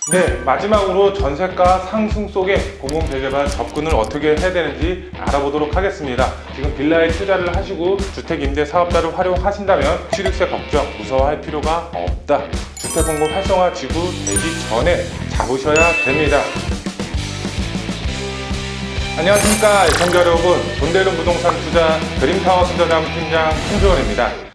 네, 마지막으로 전세가 상승 속에 공공재개발 접근을 어떻게 해야 되는지 알아보도록 하겠습니다. 지금 빌라에 투자를 하시고 주택임대 사업자를 활용하신다면 취득세 걱정 무서워할 필요가 없다. 주택공급 활성화 지구 되기 전에 잡으셔야 됩니다. 안녕하십니까 애청자 여러분, 돈되는 부동산 투자 드림타워 투자자문 팀장 홍주원입니다.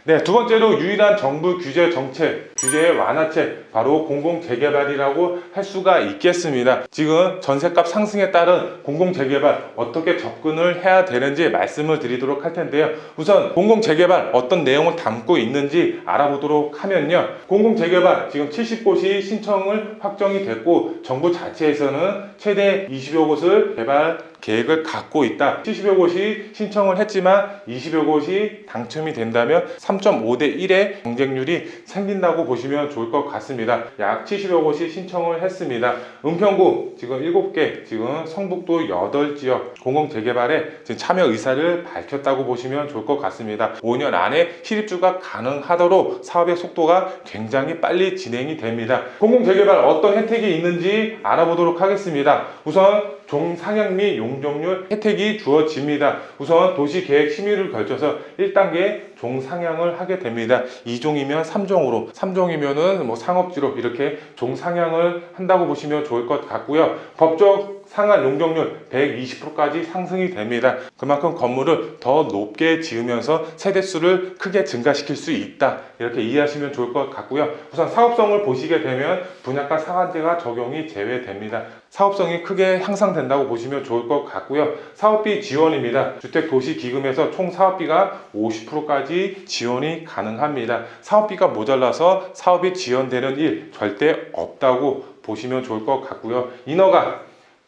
네, 두 번째로 유일한 정부 규제 정책, 규제의 완화책, 바로 공공재개발이라고 할 수가 있겠습니다. 지금 전셋값 상승에 따른 공공재개발 어떻게 접근을 해야 되는지 말씀을 드리도록 할 텐데요. 우선 공공재개발 어떤 내용을 담고 있는지 알아보도록 하면요. 공공재개발 지금 70곳이 신청을 확정이 됐고 정부 자체에서는 최대 20여 곳을 개발 계획을 갖고 있다. 70여 곳이 신청을 했지만 20여 곳이 당첨이 된다면 3.5대 1의 경쟁률이 생긴다고 보시면 좋을 것 같습니다. 약 70여 곳이 신청을 했습니다. 은평구 지금 7개, 지금 성북도 8지역 공공재개발에 지금 참여 의사를 밝혔다고 보시면 좋을 것 같습니다. 5년 안에 실입주가 가능하도록 사업의 속도가 굉장히 빨리 진행이 됩니다. 공공재개발 어떤 혜택이 있는지 알아보도록 하겠습니다. 우선 종상향 및 용적률 혜택이 주어집니다. 우선 도시계획 심의를 걸쳐서 1단계 종상향을 하게 됩니다. 2종이면 3종으로, 3종이면은 상업지로 이렇게 종상향을 한다고 보시면 좋을 것 같고요. 법적 상한 용적률 120%까지 상승이 됩니다. 그만큼 건물을 더 높게 지으면서 세대수를 크게 증가시킬 수 있다. 이렇게 이해하시면 좋을 것 같고요. 우선 사업성을 보시게 되면 분양가 상한제가 적용이 제외됩니다. 사업성이 크게 향상된다고 보시면 좋을 것 같고요. 사업비 지원입니다. 주택도시기금에서 총 사업비가 50%까지 지원이 가능합니다. 사업비가 모자라서 사업이 지연되는 일 절대 없다고 보시면 좋을 것 같고요.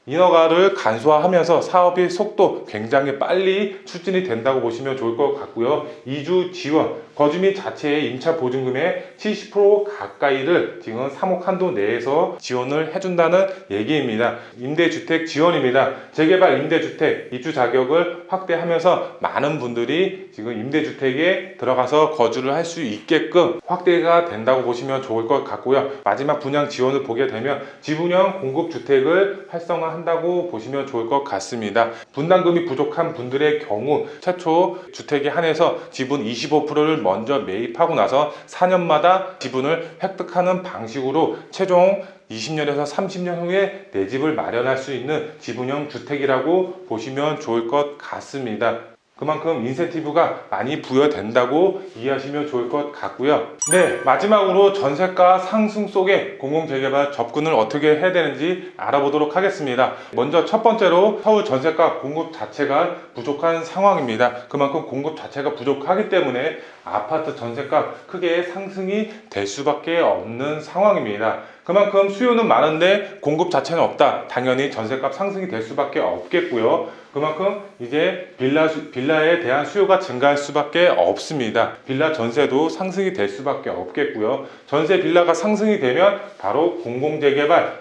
인허가를 간소화하면서 사업의 속도 굉장히 빨리 추진이 된다고 보시면 좋을 것 같고요. 이주 지원, 거주 및 자체의 임차 보증금의 70% 가까이를 지금 3억 한도 내에서 지원을 해준다는 얘기입니다. 임대주택 지원입니다. 재개발 임대주택 입주 자격을 확대하면서 많은 분들이 지금 임대주택에 들어가서 거주를 할 수 있게끔 확대가 된다고 보시면 좋을 것 같고요. 마지막 분양 지원을 보게 되면 지분형 공급주택을 활성화한다고 보시면 좋을 것 같습니다. 분담금이 부족한 분들의 경우 최초 주택에 한해서 지분 25%를 먼저 매입하고 나서 4년마다 지분을 획득하는 방식으로 최종 20년에서 30년 후에 내 집을 마련할 수 있는 지분형 주택이라고 보시면 좋을 것 같습니다. 그만큼 인센티브가 많이 부여된다고 이해하시면 좋을 것 같고요. 네, 마지막으로 전세가 상승 속에 공공재개발 접근을 어떻게 해야 되는지 알아보도록 하겠습니다. 먼저 첫 번째로 서울 전세가 공급 자체가 부족한 상황입니다. 그만큼 공급 자체가 부족하기 때문에 아파트 전세가 크게 상승이 될 수밖에 없는 상황입니다. 그만큼 수요는 많은데 공급 자체는 없다. 당연히 전세값 상승이 될 수밖에 없겠고요. 그만큼 이제 빌라에 대한 수요가 증가할 수밖에 없습니다. 빌라 전세도 상승이 될 수밖에 없겠고요. 전세 빌라가 상승이 되면 바로 공공재개발,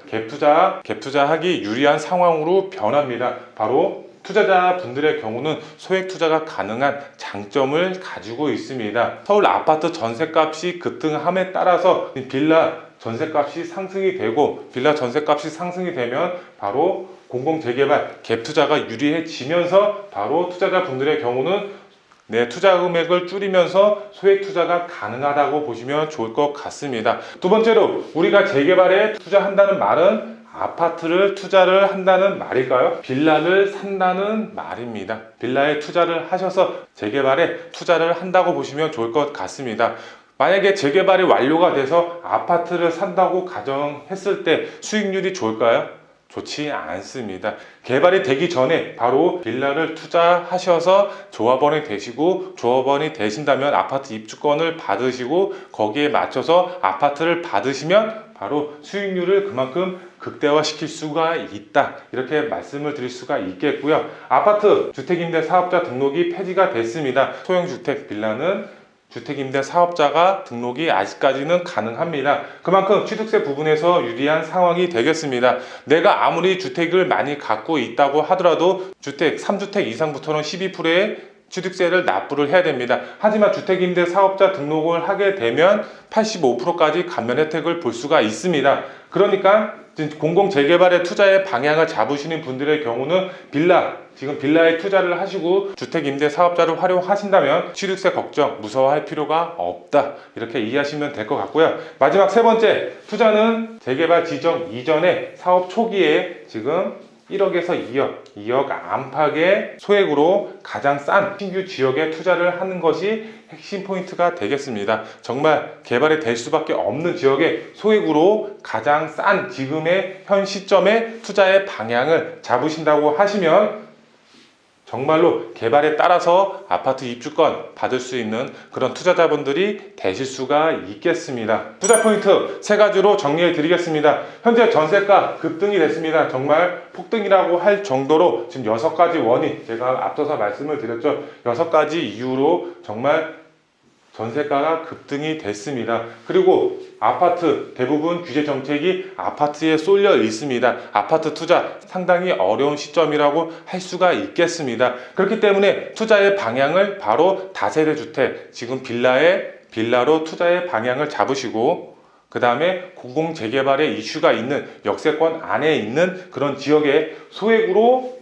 갭투자하기 유리한 상황으로 변합니다. 바로 투자자분들의 경우는 소액 투자가 가능한 장점을 가지고 있습니다. 서울 아파트 전세값이 급등함에 따라서 빌라 전세값이 상승이 되고, 빌라 전세값이 상승이 되면 바로 공공재개발, 갭투자가 유리해지면서 바로 투자자분들의 경우는 투자 금액을 줄이면서 소액 투자가 가능하다고 보시면 좋을 것 같습니다. 두 번째로 우리가 재개발에 투자한다는 말은 아파트를 투자를 한다는 말일까요? 빌라를 산다는 말입니다. 빌라에 투자를 하셔서 재개발에 투자를 한다고 보시면 좋을 것 같습니다. 만약에 재개발이 완료가 돼서 아파트를 산다고 가정했을 때 수익률이 좋을까요? 좋지 않습니다. 개발이 되기 전에 바로 빌라를 투자하셔서 조합원이 되시고, 조합원이 되신다면 아파트 입주권을 받으시고 거기에 맞춰서 아파트를 받으시면 바로 수익률을 그만큼 극대화시킬 수가 있다. 이렇게 말씀을 드릴 수가 있겠고요. 아파트 주택임대 사업자 등록이 폐지가 됐습니다. 소형주택 빌라는 주택임대 사업자가 등록이 아직까지는 가능합니다. 그만큼 취득세 부분에서 유리한 상황이 되겠습니다. 내가 아무리 주택을 많이 갖고 있다고 하더라도 주택 3주택 이상부터는 12%의 취득세를 납부를 해야 됩니다. 하지만 주택임대 사업자 등록을 하게 되면 85%까지 감면 혜택을 볼 수가 있습니다. 그러니까 공공재개발의 투자의 방향을 잡으시는 분들의 경우는 지금 빌라에 투자를 하시고 주택임대 사업자를 활용하신다면 취득세 걱정 무서워할 필요가 없다, 이렇게 이해하시면 될 것 같고요. 마지막 세 번째, 투자는 재개발 지정 이전에 사업 초기에 지금 1억에서 2억 안팎의 소액으로 가장 싼 신규 지역에 투자를 하는 것이 핵심 포인트가 되겠습니다. 정말 개발이 될 수밖에 없는 지역에 소액으로 가장 싼 지금의 현 시점에 투자의 방향을 잡으신다고 하시면 정말로 개발에 따라서 아파트 입주권 받을 수 있는 그런 투자자분들이 되실 수가 있겠습니다. 투자 포인트 세 가지로 정리해 드리겠습니다. 현재 전세가 급등이 됐습니다. 정말 폭등이라고 할 정도로 지금 6가지 원인, 제가 앞서서 말씀을 드렸죠. 6가지 이유로 정말 전세가가 급등이 됐습니다. 그리고 아파트 대부분 규제 정책이 아파트에 쏠려 있습니다. 아파트 투자 상당히 어려운 시점이라고 할 수가 있겠습니다. 그렇기 때문에 투자의 방향을 바로 다세대 주택, 지금 빌라로 투자의 방향을 잡으시고, 그 다음에 공공재개발의 이슈가 있는 역세권 안에 있는 그런 지역에 소액으로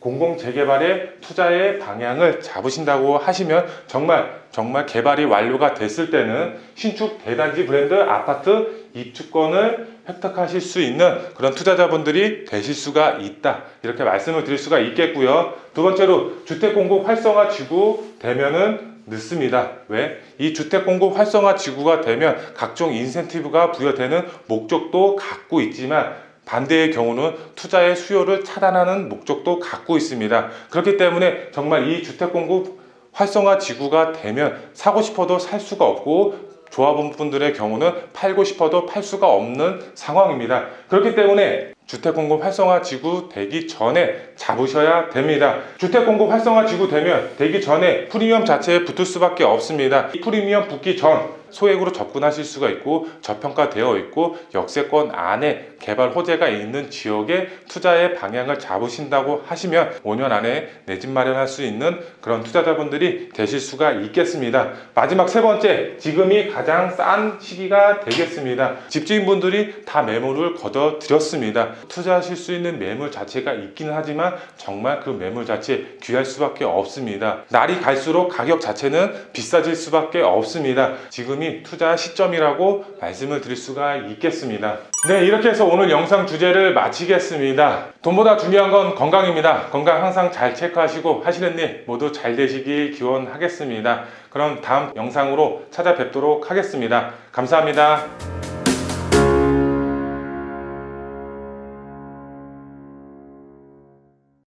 공공재개발의 투자의 방향을 잡으신다고 하시면 정말 개발이 완료가 됐을 때는 신축 대단지 브랜드 아파트 입주권을 획득하실 수 있는 그런 투자자분들이 되실 수가 있다, 이렇게 말씀을 드릴 수가 있겠고요. 두 번째로 주택 공급 활성화 지구 되면은 늦습니다. 왜? 이 주택 공급 활성화 지구가 되면 각종 인센티브가 부여되는 목적도 갖고 있지만 반대의 경우는 투자의 수요를 차단하는 목적도 갖고 있습니다. 그렇기 때문에 정말 이 주택 공급 활성화 지구가 되면 사고 싶어도 살 수가 없고, 조합원분들의 경우는 팔고 싶어도 팔 수가 없는 상황입니다. 그렇기 때문에 주택 공급 활성화 지구 되기 전에 잡으셔야 됩니다. 주택 공급 활성화 지구 되기 전에 프리미엄 자체에 붙을 수밖에 없습니다. 이 프리미엄 붙기 전 소액으로 접근하실 수가 있고, 저평가되어 있고 역세권 안에 개발 호재가 있는 지역에 투자의 방향을 잡으신다고 하시면 5년 안에 내 집 마련할 수 있는 그런 투자자분들이 되실 수가 있겠습니다. 마지막 세 번째, 지금이 가장 싼 시기가 되겠습니다. 집주인분들이 다 매물을 거둬 드렸습니다. 투자하실 수 있는 매물 자체가 있기는 하지만 정말 그 매물 자체 귀할 수밖에 없습니다. 날이 갈수록 가격 자체는 비싸질 수밖에 없습니다. 지금이 투자 시점이라고 말씀을 드릴 수가 있겠습니다. 네, 이렇게 해서 오늘 영상 주제를 마치겠습니다. 돈보다 중요한 건 건강입니다. 건강 항상 잘 체크하시고 하시는 일 모두 잘 되시길 기원하겠습니다. 그럼 다음 영상으로 찾아뵙도록 하겠습니다. 감사합니다.